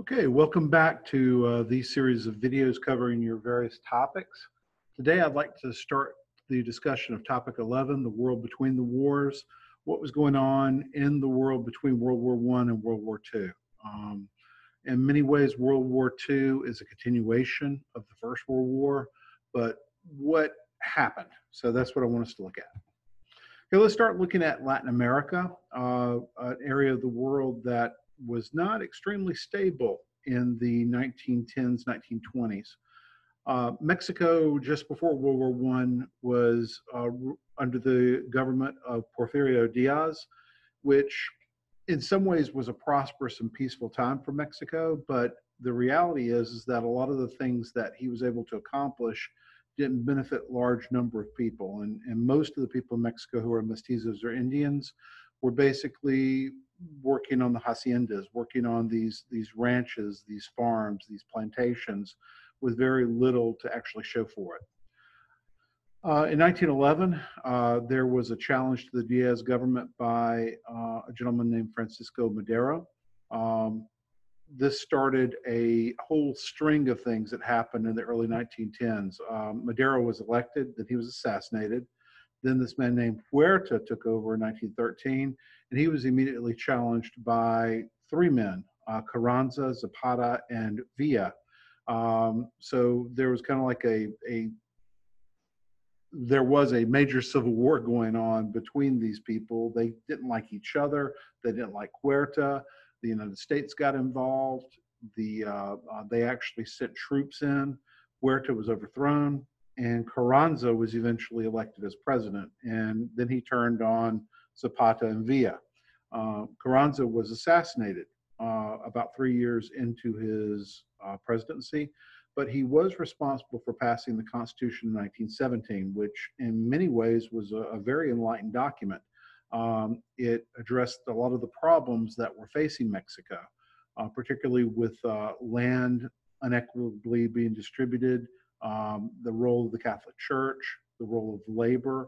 Okay, welcome back to these series of videos covering your various topics. Today I'd like to start the discussion of topic 11, the world between the wars, what was going on in the world between World War I and World War II. In many ways, World War II is a continuation of the First World War, but what happened? So that's what I want us to look at. Okay, let's start looking at Latin America, an area of the world that was not extremely stable in the 1910s, 1920s. Mexico, just before World War I, was under the government of Porfirio Diaz, which in some ways was a prosperous and peaceful time for Mexico. But the reality is that a lot of the things that he was able to accomplish didn't benefit large number of people. And most of the people in Mexico who are mestizos or Indians were basically working on the haciendas, working on these ranches, these farms, these plantations, with very little to actually show for it. In 1911, there was a challenge to the Diaz government by a gentleman named Francisco Madero. This started a whole string of things that happened in the early 1910s. Madero was elected, then he was assassinated. Then this man named Huerta took over in 1913, and he was immediately challenged by three men, Carranza, Zapata, and Villa. So there was kind of like there was a major civil war going on between these people. They didn't like each other. They didn't like Huerta. The United States got involved. They actually sent troops in. Huerta was overthrown, and Carranza was eventually elected as president. And then he turned on Zapata and Villa. Carranza was assassinated about 3 years into his presidency, but he was responsible for passing the Constitution in 1917, which in many ways was a very enlightened document. It addressed a lot of the problems that were facing Mexico, particularly with land unequitably being distributed, the role of the Catholic Church, the role of labor.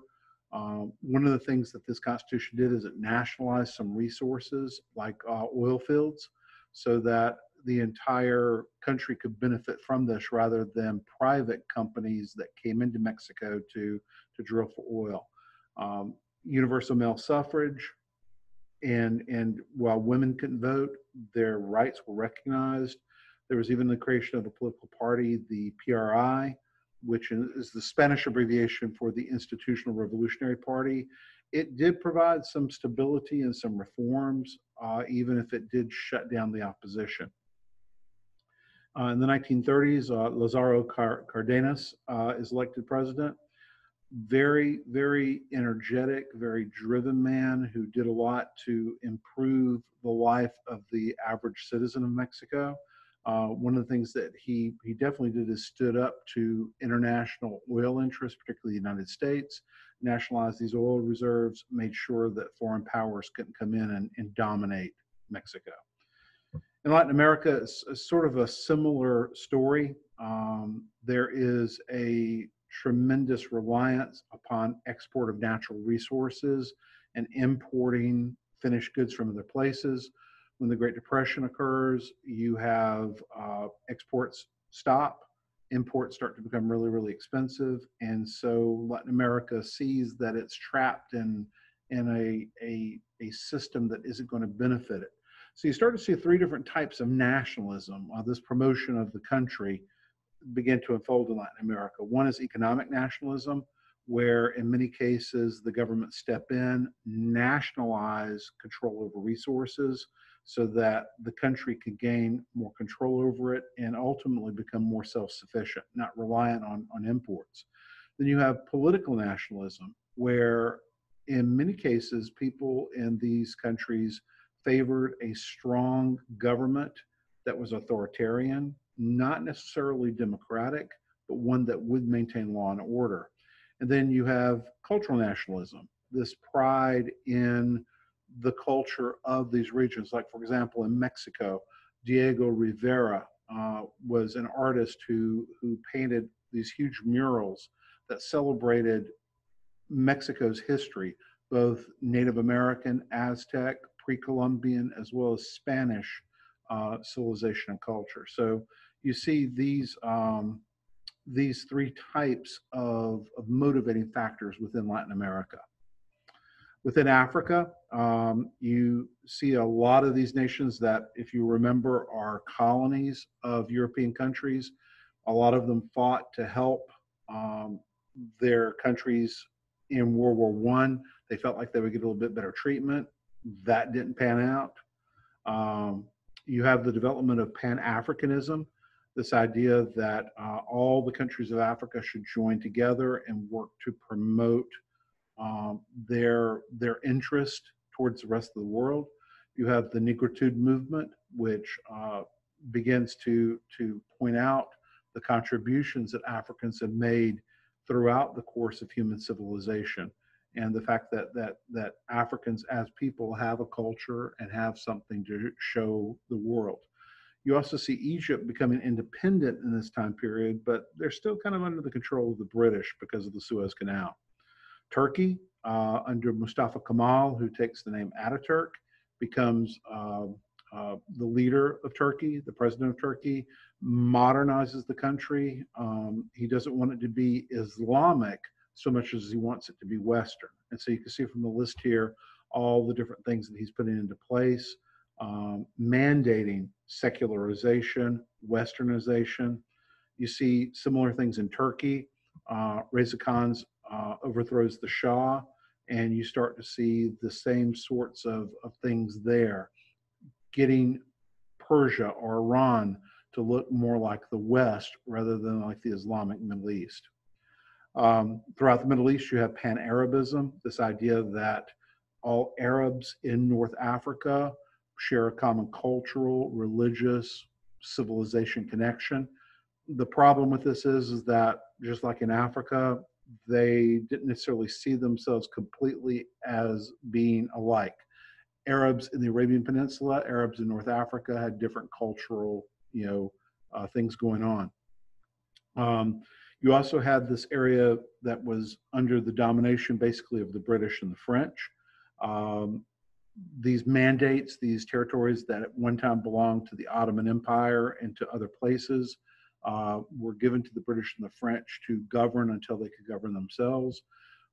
One of the things that this Constitution did is it nationalized some resources like oil fields so that the entire country could benefit from this rather than private companies that came into Mexico to drill for oil. Universal male suffrage, and while women couldn't vote, their rights were recognized. There was even the creation of a political party, the PRI, which is the Spanish abbreviation for the Institutional Revolutionary Party. It did provide some stability and some reforms, even if it did shut down the opposition. In the 1930s, Lázaro Cárdenas is elected president. Very, very energetic, very driven man who did a lot to improve the life of the average citizen of Mexico. One of the things that he definitely did is stood up to international oil interests, particularly the United States, nationalized these oil reserves, made sure that foreign powers couldn't come in and dominate Mexico. In Latin America, it's sort of a similar story. There is a tremendous reliance upon export of natural resources and importing finished goods from other places. When the Great Depression occurs, you have exports stop, imports start to become really, really expensive. And so Latin America sees that it's trapped in a system that isn't going to benefit it. So you start to see three different types of nationalism, this promotion of the country begin to unfold in Latin America. One is economic nationalism, where in many cases the government step in, nationalize control over resources so that the country could gain more control over it and ultimately become more self-sufficient, not reliant on imports. Then you have political nationalism, where in many cases people in these countries favored a strong government that was authoritarian, not necessarily democratic, but one that would maintain law and order. And then you have cultural nationalism, this pride in the culture of these regions. Like, for example, in Mexico, Diego Rivera was an artist who painted these huge murals that celebrated Mexico's history, both Native American, Aztec, pre-Columbian, as well as Spanish civilization and culture. So you see these three types of motivating factors within Latin America. Within Africa, you see a lot of these nations that, if you remember, are colonies of European countries. A lot of them fought to help um, their countries in World War One. They felt like they would get a little bit better treatment. That didn't pan out. Um, you have the development of Pan-Africanism, this idea that all the countries of Africa should join together and work to promote their interest towards the rest of the world. You have the Negritude movement, which begins to point out the contributions that Africans have made throughout the course of human civilization, and the fact that Africans as people have a culture and have something to show the world. You also see Egypt becoming independent in this time period, but they're still kind of under the control of the British because of the Suez Canal. Turkey, under Mustafa Kemal, who takes the name Ataturk, becomes the leader of Turkey, the president of Turkey, modernizes the country. He doesn't want it to be Islamic so much as he wants it to be Western. And so you can see from the list here all the different things that he's putting into place, mandating secularization, Westernization. You see similar things in Turkey. Reza Khan's overthrows the Shah, and you start to see the same sorts of things there, getting Persia or Iran to look more like the West rather than like the Islamic Middle East. Throughout the Middle East, you have Pan-Arabism, this idea that all Arabs in North Africa share a common cultural, religious, civilization connection. The problem with this is that, just like in Africa, they didn't necessarily see themselves completely as being alike. Arabs in the Arabian Peninsula, Arabs in North Africa had different cultural, things going on. You also had this area that was under the domination, basically, of the British and the French. These mandates, these territories that at one time belonged to the Ottoman Empire and to other places, were given to the British and the French to govern until they could govern themselves.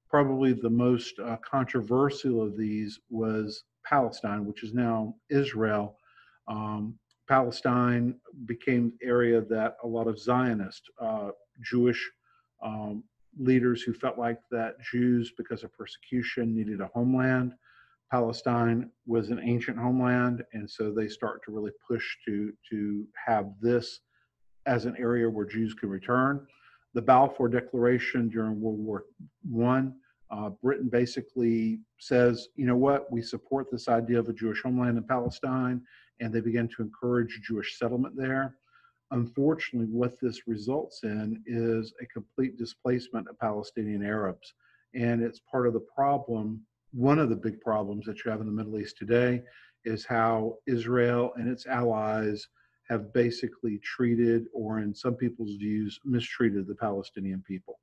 Probably the most controversial of these was Palestine, which is now Israel. Palestine became the area that a lot of Zionist, Jewish leaders who felt like that Jews, because of persecution, needed a homeland. Palestine was an ancient homeland, and so they start to really push to have this as an area where Jews can return. The Balfour Declaration during World War I, Britain basically says, you know what, we support this idea of a Jewish homeland in Palestine, and they began to encourage Jewish settlement there. Unfortunately, what this results in is a complete displacement of Palestinian Arabs. And it's part of the problem. One of the big problems that you have in the Middle East today is how Israel and its allies have basically treated, or in some people's views, mistreated the Palestinian people.